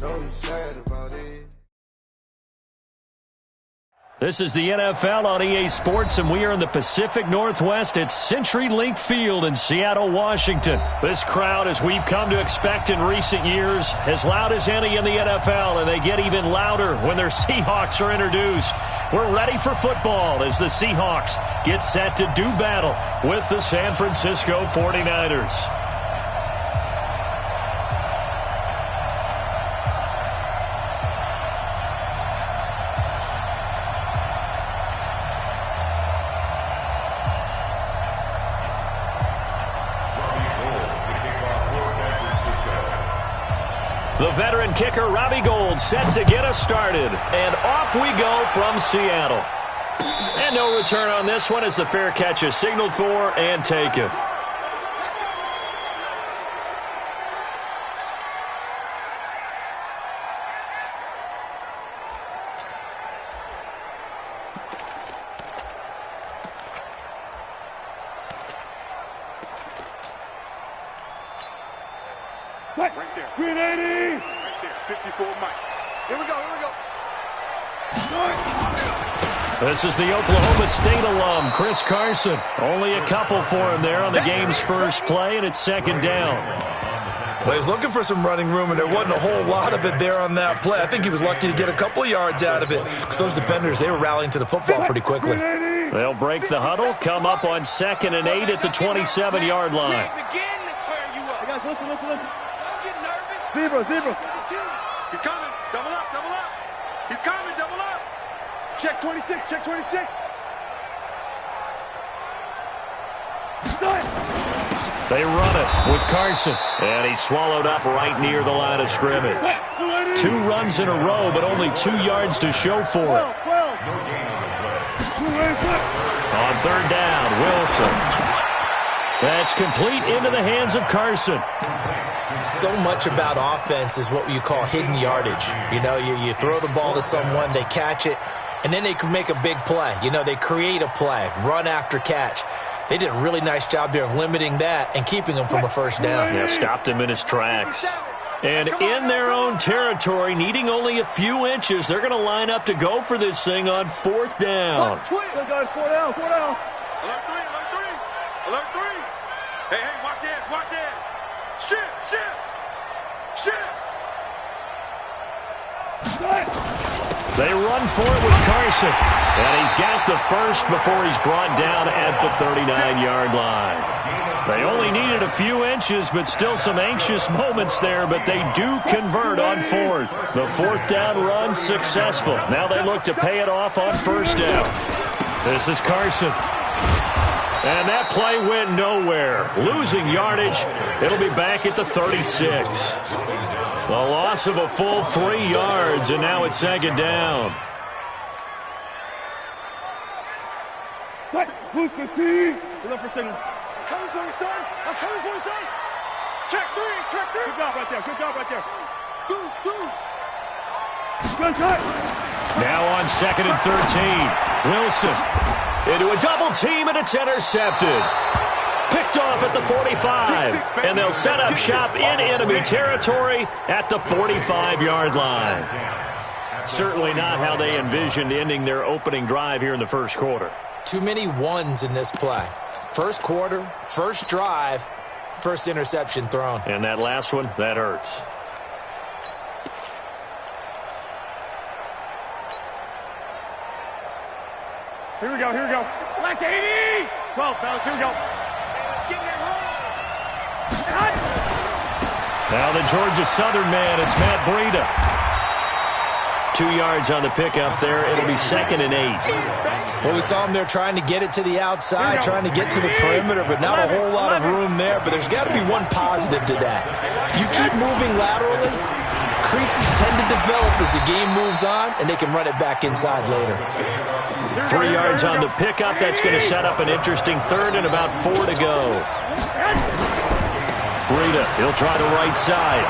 know you sad about it. This is the NFL on EA Sports, and we are in the Pacific Northwest at CenturyLink Field in Seattle, Washington. This crowd, as we've come to expect in recent years, as loud as any in the NFL, and they get even louder when their Seahawks are introduced. We're ready for football as the Seahawks get set to do battle with the San Francisco 49ers. The veteran kicker, Robbie Gould, set to get us started. And off we go from Seattle. And no return on this one as the fair catch is signaled for and taken. Right there. 380. Right there. 54 Mike. Here we go. This is the Oklahoma State alum, Chris Carson. Only a couple for him there on the game's first play, and it's second down. Well, he was looking for some running room, and there wasn't a whole lot of it there on that play. I think he was lucky to get a couple of yards out of it because those defenders, they were rallying to the football pretty quickly. They'll break the huddle, come up on 2nd and 8 at the 27-yard line. Guys, listen. Zebra. He's coming. Double up. He's coming. Double up. Check 26. They run it with Carson, and he's swallowed up right near the line of scrimmage. 2 runs in a row, but only 2 yards to show for it. On 3rd down, Wilson. That's complete into the hands of Carson. So much about offense is what you call hidden yardage. You know, you throw the ball to someone, they catch it, and then they can make a big play. You know, they create a play, run after catch. They did a really nice job there of limiting that and keeping him from a first down. Yeah, stopped him in his tracks. And in their own territory, needing only a few inches, they're going to line up to go for this thing on 4th down. Four down. Alert 3. Hey, watch it. Shit. They run for it with Carson. And he's got the first before he's brought down at the 39-yard line. They only needed a few inches, but still some anxious moments there, but they do convert on 4th. The 4th down run successful. Now they look to pay it off on 1st down. This is Carson. And that play went nowhere. Losing yardage. It'll be back at the 36. The loss of a full 3 yards, and now it's 2nd down. I'm coming for you, son. Check 3. Good job right there. Dudes. Now on 2nd and 13. Wilson into a double team, and it's intercepted. Picked off at the 45, and they'll set up shop in enemy territory at the 45-yard line. Certainly not how they envisioned ending their opening drive here in the first quarter. Too many ones in this play. First quarter, first drive, first interception thrown. And that last one, that hurts. Here we go. Black 80. 12, fellas, here we go. Now the Georgia Southern man, it's Matt Breida. 2 yards on the pickup there. It'll be 2nd and 8. Well, we saw him there trying to get it to the outside, trying to get to the perimeter, but not a whole lot of room there. But there's got to be one positive to that. If you keep moving laterally, creases tend to develop as the game moves on, and they can run it back inside later. 3 yards on the pickup. That's going to set up an interesting 3rd and about 4 to go. Breida, he'll try the right side.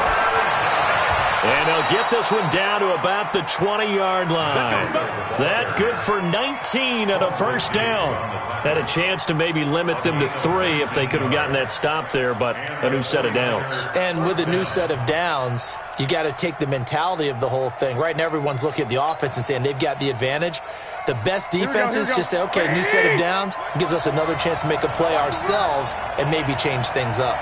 And they'll get this one down to about the 20-yard line. That good for 19 and a first down. Had a chance to maybe limit them to 3 if they could have gotten that stop there, but a new set of downs. And with a new set of downs, you got to take the mentality of the whole thing. Right now, everyone's looking at the offense and saying they've got the advantage. The best defenses just say, okay, new set of downs, gives us another chance to make a play ourselves and maybe change things up.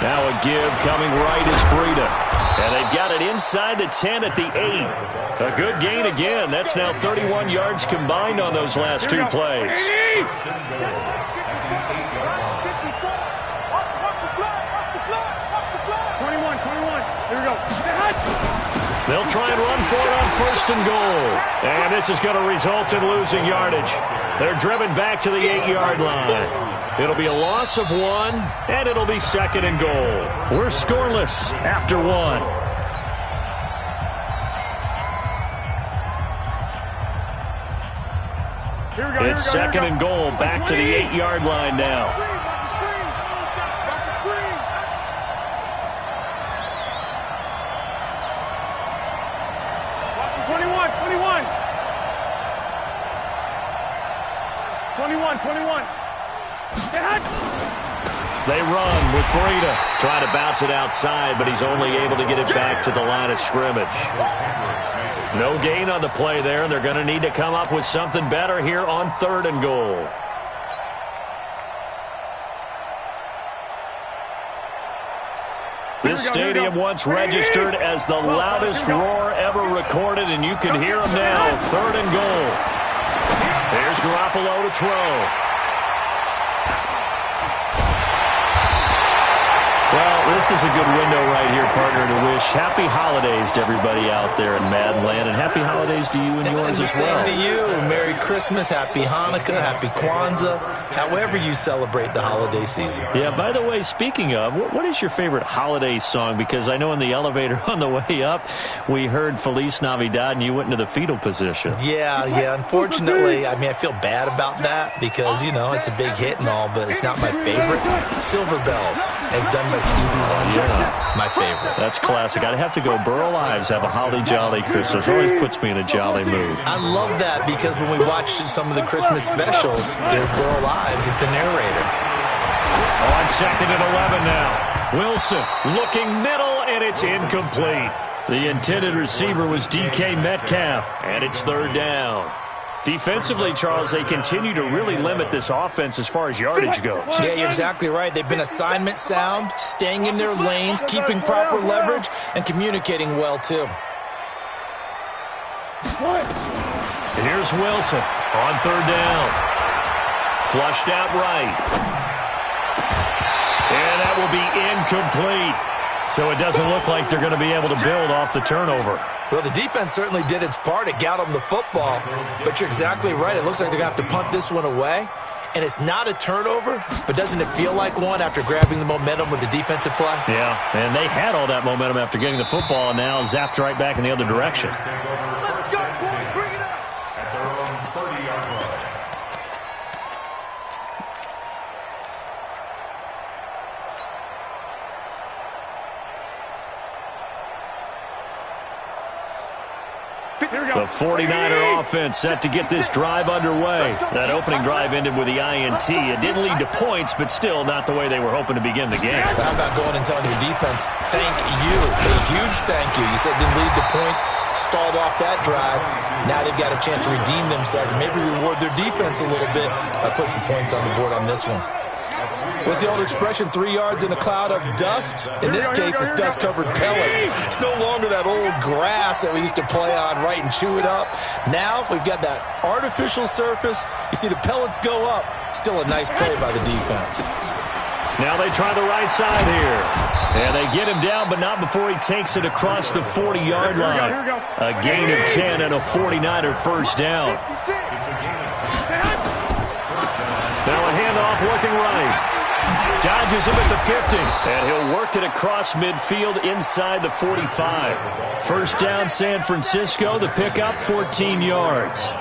Now a give coming right is Breida. And they've got it inside the 10 at the 8. A good gain again. That's now 31 yards combined on those last 2 plays. 21. Here we go. They'll try and run for it on 1st and goal. And this is going to result in losing yardage. They're driven back to the 8-yard line. It'll be a loss of 1, and it'll be 2nd and goal. We're scoreless after 1. It's 2nd and goal, back to the 8-yard line now. They run with Breida. Trying to bounce it outside, but he's only able to get it back to the line of scrimmage. No gain on the play there, and they're going to need to come up with something better here on 3rd and goal. This stadium once registered as the loudest roar ever recorded, and you can hear them now. 3rd and goal. Here's Garoppolo to throw. Well, this is a good window right here, partner, to wish happy holidays to everybody out there in Madden Land, and happy holidays to you and yours as well. Same to you. Merry Christmas, Happy Hanukkah, Happy Kwanzaa, however you celebrate the holiday season. Yeah, by the way, speaking of, what is your favorite holiday song? Because I know in the elevator on the way up, we heard Feliz Navidad, and you went into the fetal position. Yeah, unfortunately, I feel bad about that because, it's a big hit and all, but it's not my favorite. Silver Bells, as done by Stevie Wonder, my favorite. That's classic. I'd have to go Burl Ives, Have a Holly Jolly Christmas. Always puts me in a jolly mood. I love that because when we watch some of the Christmas specials, Burl Ives is the narrator. On 2nd and 11 now. Wilson looking middle, and it's incomplete. The intended receiver was DK Metcalf, and it's 3rd down. Defensively, Charles, they continue to really limit this offense as far as yardage goes. Yeah, you're exactly right. They've been assignment sound, staying in their lanes, keeping proper leverage, and communicating well, too. Here's Wilson on 3rd down. Flushed out right. And that will be incomplete. So it doesn't look like they're going to be able to build off the turnover. Well, the defense certainly did its part. It got them the football. But you're exactly right. It looks like they're going to have to punt this one away. And it's not a turnover, but doesn't it feel like one after grabbing the momentum with the defensive play? Yeah, and they had all that momentum after getting the football and now zapped right back in the other direction. Let's go, boy. Bring it up. At their own 30-yard line. The 49er offense set to get this drive underway. That opening drive ended with the INT. It didn't lead to points, but still not the way they were hoping to begin the game. How about going and telling your defense, thank you, a huge thank you. You said it didn't lead to points, stalled off that drive. Now they've got a chance to redeem themselves and maybe reward their defense a little bit by putting some points on the board on this one. What's the old expression, 3 yards in a cloud of dust? In this case, it's dust-covered pellets. It's no longer that old grass that we used to play on, right, and chew it up. Now we've got that artificial surface. You see the pellets go up. Still a nice play by the defense. Now they try the right side here. And they get him down, but not before he takes it across the 40-yard line. A gain of 10 and a 49er first down. Now a handoff looking right. Dodges him at the 50, and he'll work it across midfield inside the 45. First down, San Francisco. The pickup, 14 yards.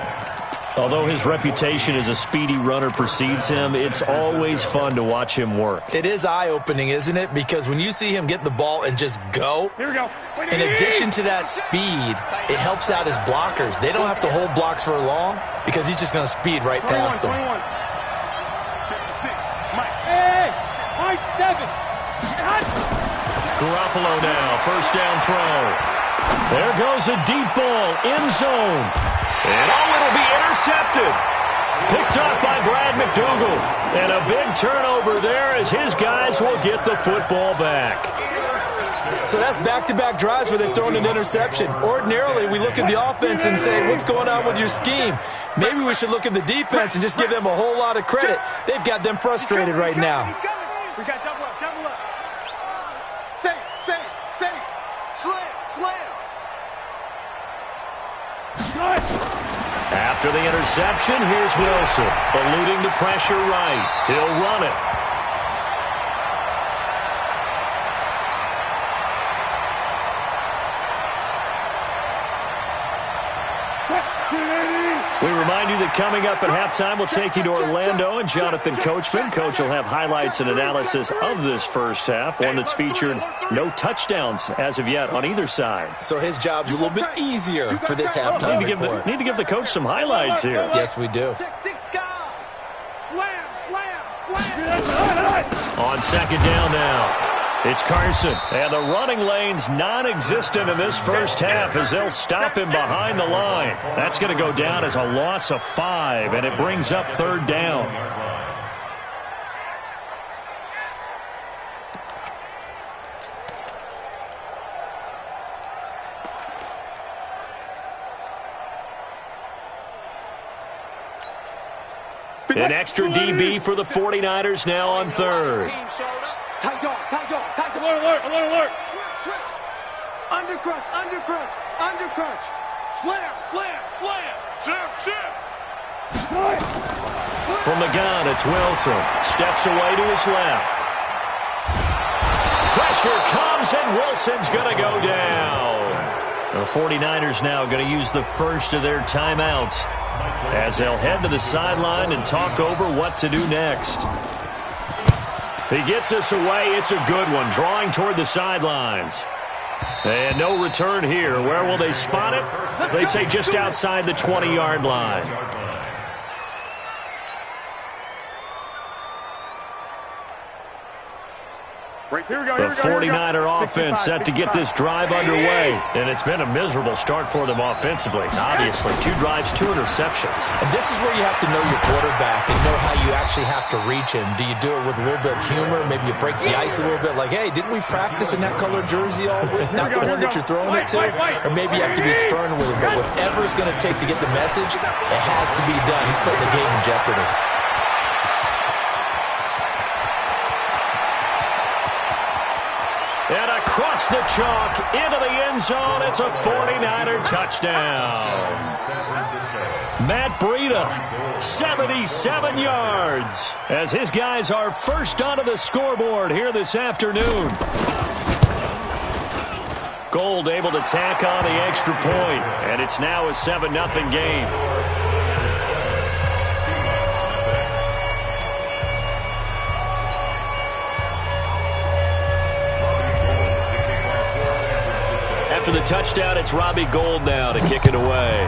Although his reputation as a speedy runner precedes him, it's always fun to watch him work. It is eye-opening, isn't it? Because when you see him get the ball and just go, Here we go. in addition to that speed, it helps out his blockers. They don't have to hold blocks for long because he's just going to speed right past them. 56. Mike. Hey, Mike 7. Garoppolo now, first down throw. There goes a deep ball, end zone. And it'll be intercepted. Picked off by Brad McDougal. And a big turnover there as his guys will get the football back. So that's back-to-back drives where they've thrown an interception. Ordinarily, we look at the offense and say, what's going on with your scheme? Maybe we should look at the defense and just give them a whole lot of credit. They've got them frustrated right now. We got double up, double up. Say, slam. After the interception, here's Wilson, eluding the pressure right. He'll run it. We remind you that coming up at halftime, we'll take you to Orlando and Jonathan Coachman. Coach will have highlights and analysis of this first half, one that's featured no touchdowns as of yet on either side. So his job's a little bit easier for this halftime report. Need to give the coach some highlights here. Yes, we do. Slam. On second down now. It's Carson, and the running lane's non-existent in this first half as they'll stop him behind the line. That's going to go down as a loss of 5, and it brings up third down. An extra DB for the 49ers now on third. Tight dog. Alert. Switch. Undercrunch. Slam. From the gun, it's Wilson. Steps away to his left. Pressure comes, and Wilson's going to go down. The 49ers now going to use the first of their timeouts as they'll head to the sideline and talk over what to do next. He gets us away. It's a good one, drawing toward the sidelines. And no return here. Where will they spot it? They say just outside the 20-yard line. The 49er offense set to get this drive underway. And it's been a miserable start for them offensively. Obviously, 2 drives, 2 interceptions. And this is where you have to know your quarterback and know how you actually have to reach him. Do you do it with a little bit of humor? Maybe you break the ice a little bit like, hey, didn't we practice in that colored jersey all week? Not the one that you're throwing it to? Or maybe you have to be stern with him. But whatever it's going to take to get the message, it has to be done. He's putting the game in jeopardy. And across the chalk, into the end zone, it's a 49er touchdown. Matt Breida, 77 yards, as his guys are first onto the scoreboard here this afternoon. Gold able to tack on the extra point, and it's now a 7-0 game. After the touchdown, it's Robbie Gould now to kick it away.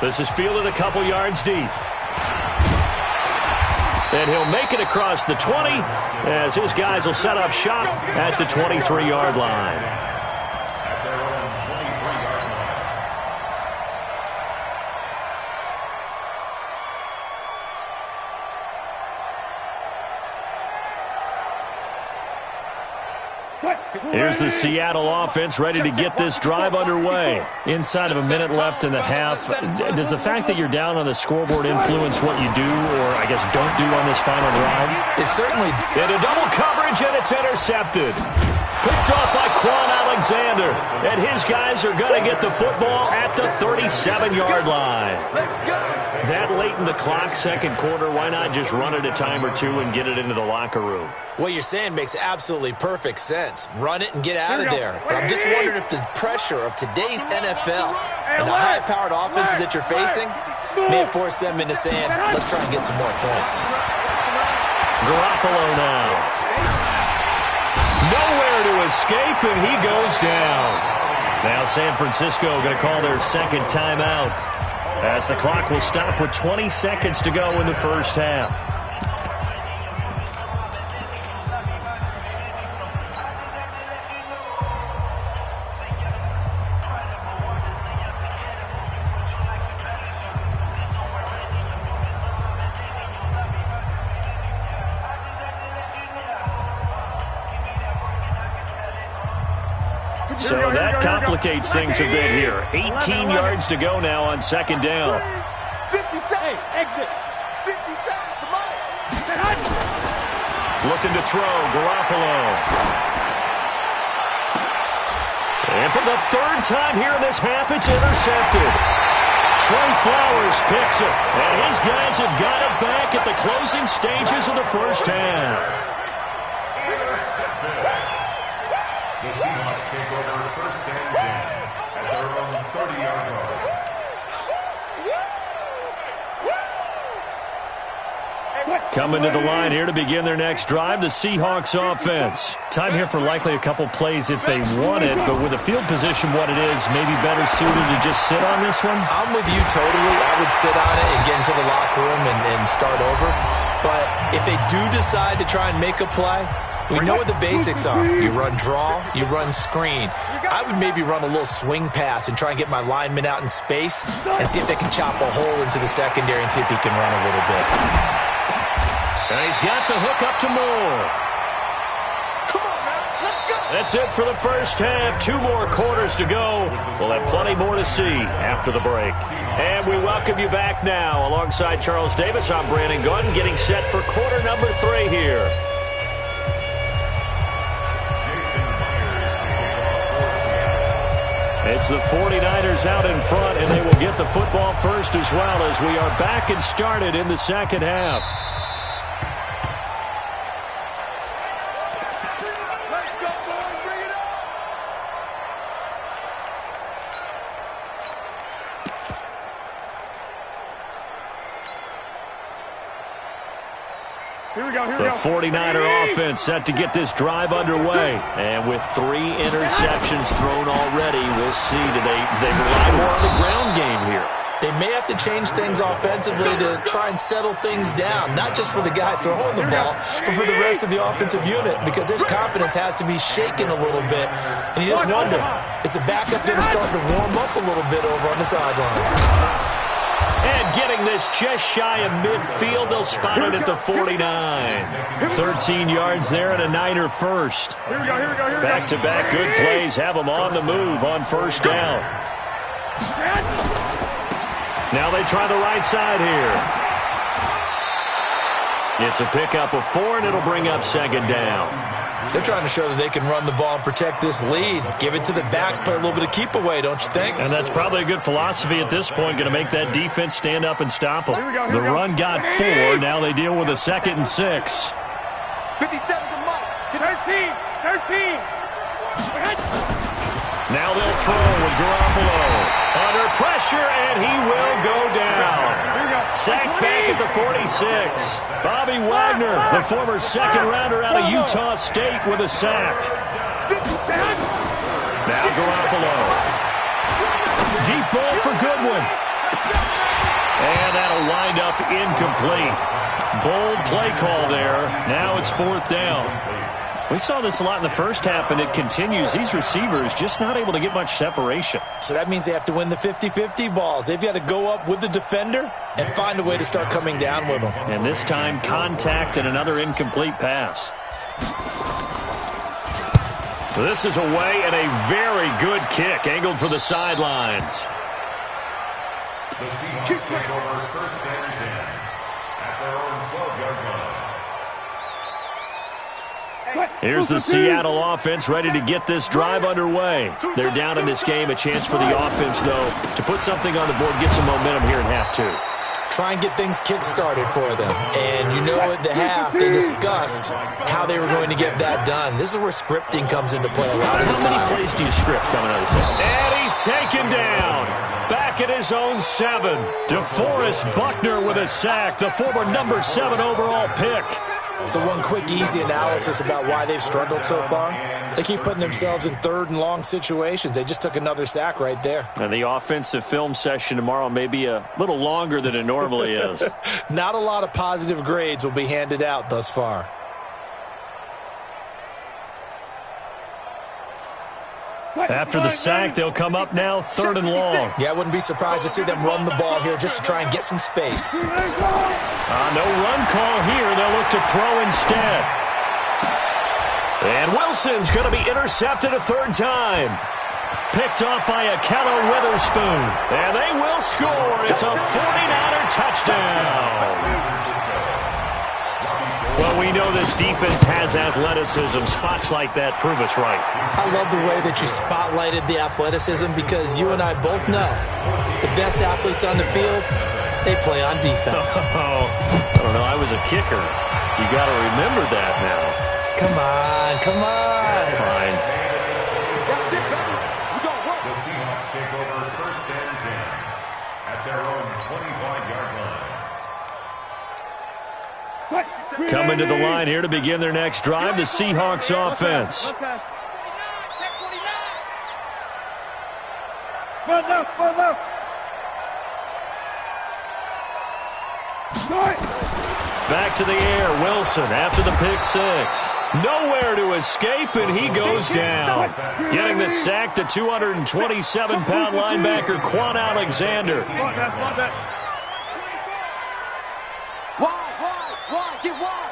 This is fielded a couple yards deep. And he'll make it across the 20 as his guys will set up shop at the 23-yard line. Here's the Seattle offense ready to get this drive underway. Inside of a minute left in the half. Does the fact that you're down on the scoreboard influence what you do, or I guess don't do on this final drive? It certainly into double coverage, and it's intercepted. Picked off by Quan Alexander. And his guys are going to get the football at the 37-yard line. That late in the clock, second quarter, why not just run it a time or two and get it into the locker room? What you're saying makes absolutely perfect sense. Run it and get out of there. But I'm just wondering if the pressure of today's NFL and the high-powered offenses that you're facing may force them into saying, let's try and get some more points. Garoppolo now. Nowhere to escape, and he goes down. Now San Francisco going to call their second timeout, as the clock will stop with 20 seconds to go in the first half. So that complicates things a bit here. 18 yards to go now on second down. 57. Exit. 57. Come on. Looking to throw, Garoppolo. And for the third time here in this half, it's intercepted. Trey Flowers picks it. And his guys have got it back at the closing stages of the first half. The Seahawks take over first and 10 at their own 30-yard line. Coming to the line here to begin their next drive, the Seahawks offense. Time here for likely a couple plays if they want it, but with the field position what it is, maybe better suited to just sit on this one? I'm with you totally. I would sit on it and get into the locker room and start over. But if they do decide to try and make a play, we know what the basics are. You run draw, you run screen. I would maybe run a little swing pass and try and get my lineman out in space and see if they can chop a hole into the secondary and see if he can run a little bit. And he's got the hook up to Moore. Come on, man. Let's go. That's it for the first half. 2 more quarters to go. We'll have plenty more to see after the break. And we welcome you back now. Alongside Charles Davis, I'm Brandon Gunn, getting set for quarter number 3 here. It's the 49ers out in front, and they will get the football first as well as we are back and started in the second half. Let's go, boys. Bring it on. Here we go. The 49er offense set to get this drive underway. And with 3 interceptions thrown already, we'll see today they rely more on the ground game here. They may have to change things offensively to try and settle things down, not just for the guy throwing the ball, but for the rest of the offensive unit, because their confidence has to be shaken a little bit. And you just wonder, is the backup going to start to warm up a little bit over on the sideline? And getting this just shy of midfield, they'll spot it at the 49. 13 yards there and a Niner first. Back-to-back good plays have them on the move on first down. Now they try the right side here. It's a pickup of 4, and it'll bring up second down. They're trying to show that they can run the ball and protect this lead. Give it to the backs, play a little bit of keep away, don't you think? And that's probably a good philosophy at this point, going to make that defense stand up and stop them. The run got 4. Now they deal with a 2nd and 6. 57 to Mike. 13. Now they'll throw with Garoppolo. Under pressure, and he will go down. Sacked back at the 46. Bobby Wagner, the former second-rounder out of Utah State, with a sack. Now Garoppolo. Deep ball for Goodwin. And that'll wind up incomplete. Bold play call there. Now it's 4th down. We saw this a lot in the first half, and it continues. These receivers just not able to get much separation. So that means they have to win the 50-50 balls. They've got to go up with the defender and find a way to start coming down with them. And this time, contact and another incomplete pass. This is away and a very good kick, angled for the sidelines. The Seahawks take over first and 10 at their own 12-yard line. Here's the Seattle offense ready to get this drive underway. They're down in this game. A chance for the offense, though, to put something on the board, get some momentum here in half two. Try and get things kick-started for them. And you know at the half, they discussed how they were going to get that done. This is where scripting comes into play a lot of the time. How many plays do you script coming out of this? And he's taken down. Back at his own 7. DeForest Buckner with a sack, the former number 7 overall pick. So one quick, easy analysis about why they've struggled so far. They keep putting themselves in third and long situations. They just took another sack right there. And the offensive film session tomorrow may be a little longer than it normally is. Not a lot of positive grades will be handed out thus far. After the sack, they'll come up now 3rd and long. Yeah, I wouldn't be surprised to see them run the ball here just to try and get some space. No run call here. They'll look to throw instead. And Wilson's going to be intercepted a 3rd time. Picked off by Akello Witherspoon. And they will score. It's a 49er touchdown. Well, we know this defense has athleticism. Spots like that prove us right. I love the way that you spotlighted the athleticism because you and I both know the best athletes on the field, they play on defense. I don't know. I was a kicker. You got to remember that now. Come on, come on. Fine. The Seahawks take over 1st and 10 at their own 25-yard line. Coming to the line here to begin their next drive, the Seahawks offense. Back to the air, Wilson after the pick 6. Nowhere to escape, and he goes down. Getting the sack, the 227-pound linebacker, Quan Alexander. Get wide.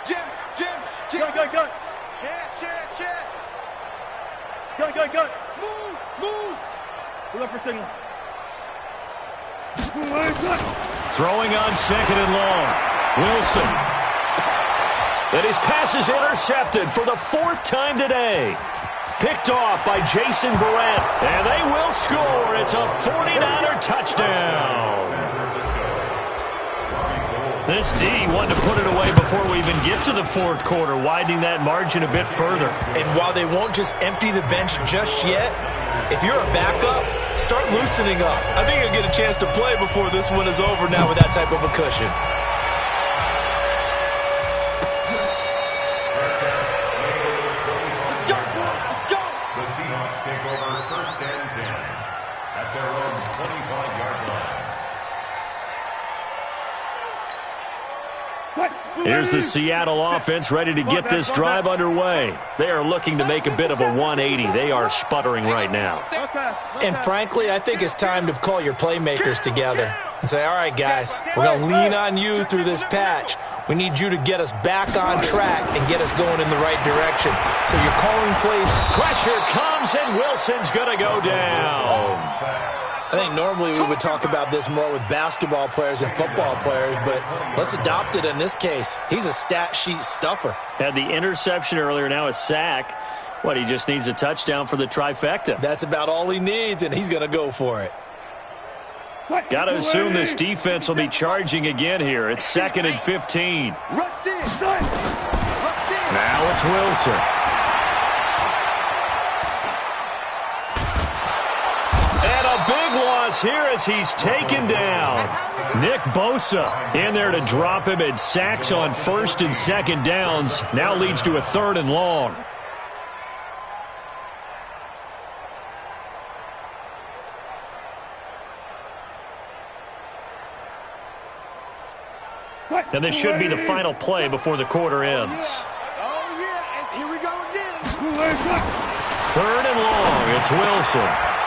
Jim. Go. Chance. Go. Move. We're up for signals. Throwing on 2nd and long. Wilson. And his pass is intercepted for the 4th time today. Picked off by Jason Verrett. And they will score. It's a 49er touchdown. This D wanted to put it away before we even get to the 4th quarter, widening that margin a bit further. And while they won't just empty the bench just yet, if you're a backup, start loosening up. I think you'll get a chance to play before this one is over now with that type of a cushion. Let's go. The Seahawks take over 1st and 10 at their own 25-yard line. Here's the Seattle offense ready to get this drive underway. They are looking to make a bit of a 180. They are sputtering right now. And frankly, I think it's time to call your playmakers together and say, all right, guys, we're going to lean on you through this patch. We need you to get us back on track and get us going in the right direction. So you're calling plays. Pressure comes, and Wilson's going to go down. I think normally we would talk about this more with basketball players and football players, but let's adopt it in this case. He's a stat sheet stuffer. Had the interception earlier, now a sack. He just needs a touchdown for the trifecta. That's about all he needs, and he's going to go for it. Got to assume this defense will be charging again here. It's 2nd and 15. Now it's Wilson. Here as he's taken down. Nick Bosa in there to drop him, and sacks on 1st and 2nd downs. Now leads to a 3rd and long. And this should be the final play before the quarter ends. Oh, yeah. And here we go again. 3rd and long. It's Wilson.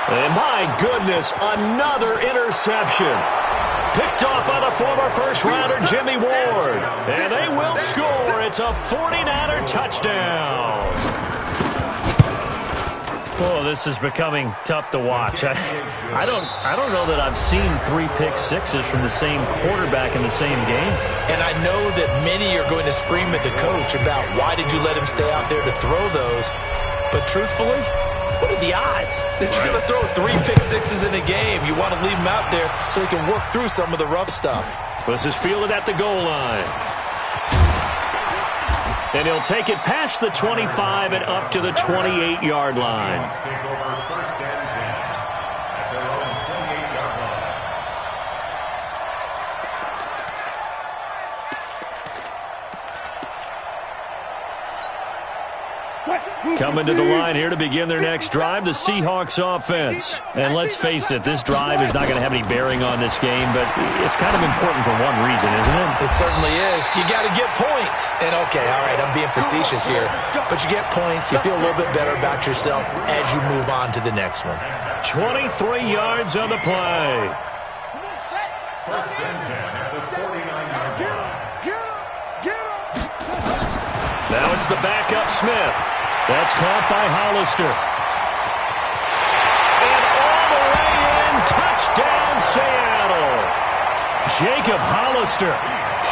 And my goodness, another interception. Picked off by the former first-rounder Jimmy Ward. And they will score. It's a 49er touchdown. Oh, this is becoming tough to watch. I don't know that I've seen 3 pick sixes from the same quarterback in the same game. And I know that many are going to scream at the coach about why did you let him stay out there to throw those. But truthfully, what are the odds that you're going to throw 3 pick sixes in a game? You want to leave them out there so they can work through some of the rough stuff. This is fielded at the goal line. And he'll take it past the 25 and up to the 28-yard line. Take over first and 10 at their own 28-yard line. Coming to the line here to begin their next drive, the Seahawks offense. And let's face it, this drive is not going to have any bearing on this game, but it's kind of important for one reason, isn't it? It certainly is. You got to get points. And okay, all right, I'm being facetious here, but you get points, you feel a little bit better about yourself as you move on to the next one. 23 yards on the play. First and 10 at the 49-yard line. Now it's the backup Smith. That's caught by Hollister. And all the way in, touchdown Seattle. Jacob Hollister,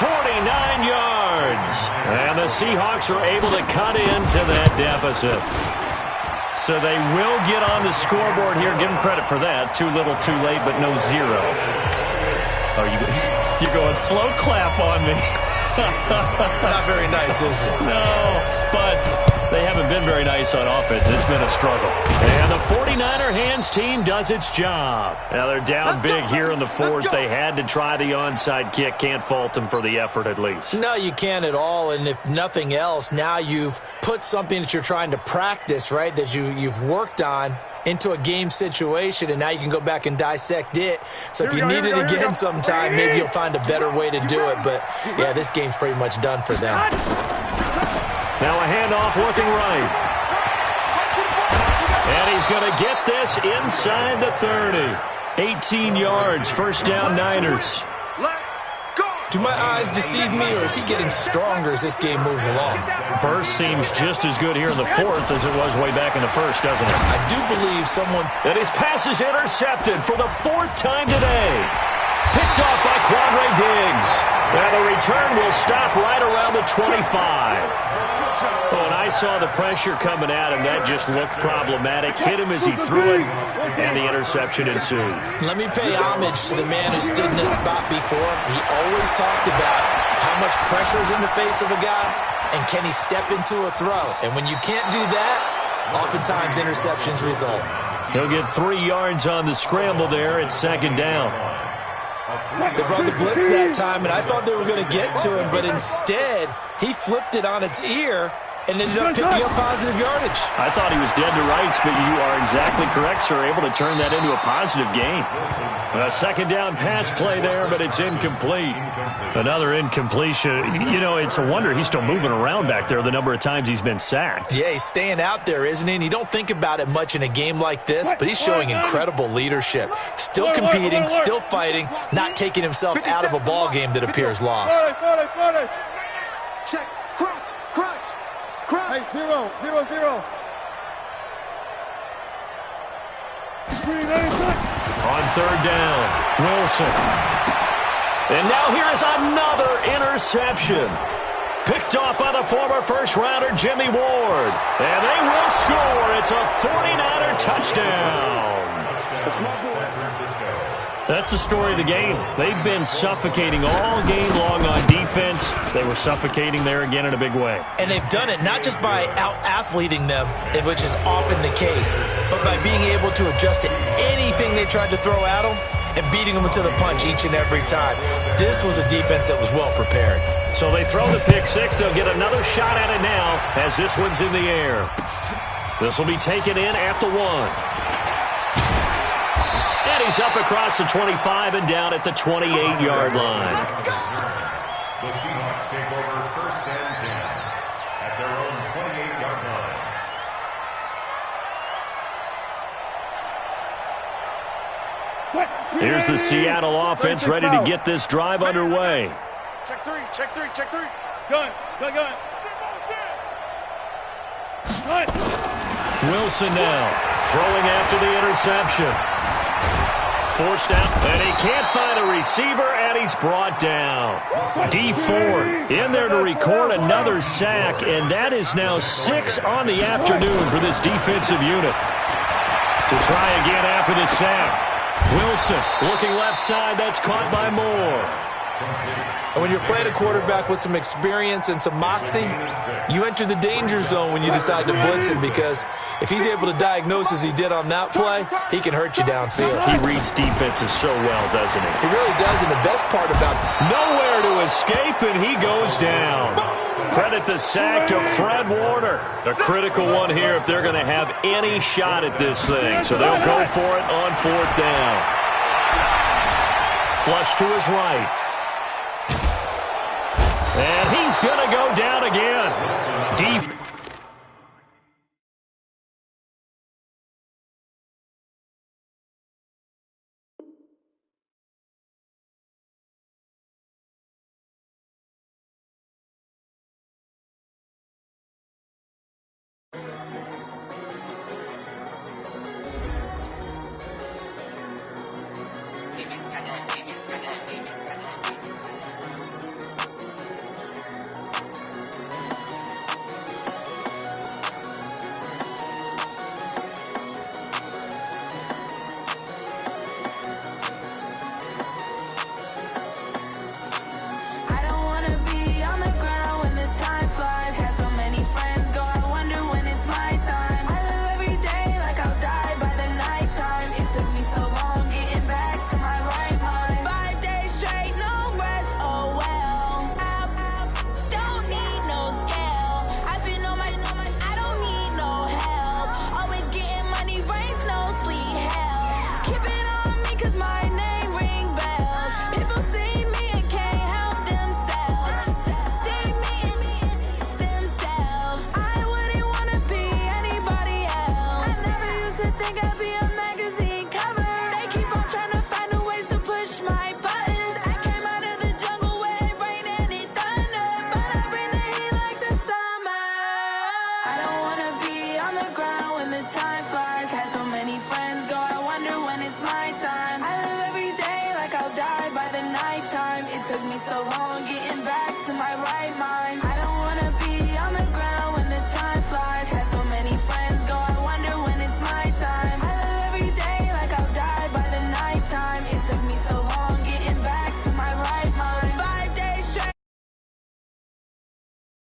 49 yards. And the Seahawks are able to cut into that deficit. So they will get on the scoreboard here. Give them credit for that. Too little, too late, but no zero. Oh, you're going slow clap on me. Not very nice, is it? No, but they haven't been very nice on offense. It's been a struggle. And the 49er hands team does its job. Now they're down big here in the fourth. They had to try the onside kick. Can't fault them for the effort at least. No, you can't at all. And if nothing else, now you've put something that you're trying to practice, right, that you've worked on into a game situation, and now you can go back and dissect it. So if you need it again sometime, maybe you'll find a better way to do it. But, yeah, this game's pretty much done for them. Now a handoff looking right. And he's going to get this inside the 30. 18 yards, first down Niners. Do my eyes deceive me, or is he getting stronger as this game moves along? Burst seems just as good here in the fourth as it was way back in the first, doesn't it? I do believe someone... And his pass is intercepted for the 4th time today. Picked off by Quadre Diggs. Now the return will stop right around the 25. Oh, and I saw the pressure coming at him. That just looked problematic. Hit him as he threw it, and the interception ensued. Let me pay homage to the man who stood in this spot before. He always talked about how much pressure is in the face of a guy, and can he step into a throw. And when you can't do that, oftentimes interceptions result. He'll get 3 yards on the scramble there. It's second down. They brought the blitz that time, and I thought they were going to get to him, but instead, he flipped it on its ear and ended up picking up positive yardage. I thought he was dead to rights, but you are exactly correct, sir. Able to turn that into a positive gain. A second down pass play there, but it's incomplete. Another incompletion. You know, it's a wonder he's still moving around back there the number of times he's been sacked. Yeah, he's staying out there, isn't he? And you don't think about it much in a game like this, but he's showing incredible leadership. Still competing, still fighting, not taking himself out of a ball game that appears lost. Check. Crunch. Hey, 0. On third down, Wilson. And now here is another interception. Picked off by the former first-rounder Jimmy Ward. And they will score. It's a 49er touchdown. San Francisco. That's the story of the game. They've been suffocating all game long on defense. They were suffocating there again in a big way. And they've done it not just by out-athleting them, which is often the case, but by being able to adjust to anything they tried to throw at them and beating them to the punch each and every time. This was a defense that was well prepared. So they throw the pick six. They'll get another shot at it now as this one's in the air. This will be taken in at the 1. And he's up across the 25 and down at the 28-yard line. The Seahawks take over first and 10 at their own 28-yard line. Here's the Seattle offense ready to get this drive underway. Check three. Gun. Wilson now throwing after the interception. Forced out, and he can't find a receiver, and he's brought down. Dee Ford in there to record another sack, and that is now 6 on the afternoon for this defensive unit. To try again after the sack. Wilson looking left side, that's caught by Moore. And when you're playing a quarterback with some experience and some moxie, you enter the danger zone when you decide to blitz him, because if he's able to diagnose as he did on that play, he can hurt you downfield. He reads defenses so well, doesn't he? He really does, and the best part about nowhere to escape, and he goes down. Credit the sack to Fred Warner. A critical one here if they're going to have any shot at this thing. So they'll go for it on 4th down. Flush to his right. And he's going to go down again. Deep. Took me so long getting back to my right mind.